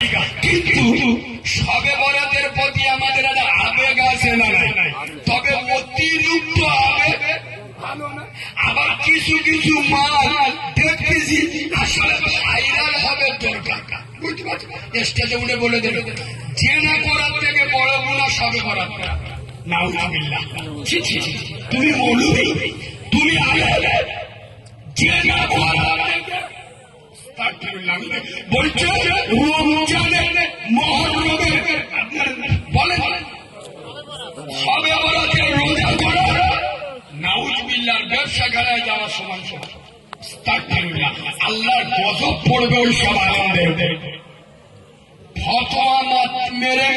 কিন্তু সবে বরাতের প্রতি আমাদের একটা আবেগ আছে না নাই, তবে অতিরিক্ত আবেগ ভালো না। আবার কিছু কিছু মাল দেখতেছি আসলে ভাইরাল হবে দরকার, বুঝতে পারছি। স্টেজে উঠে বলে দেবে যে না করার থেকে বড় গুণা সবে বরাত। নাউজুবিল্লাহ, তুমি মৌলবি, তুমি আলে যে না করার থেকে বলছে রমজানে মহরমে বলেন সবে বরাতে রোজা করা নাউজুবিল্লাহর ব্যবসা খেলায় যাওয়া সমান সমান। আল্লাহর গজব পড়বে ওই সব আনন্দের। ফতোয়া মেরে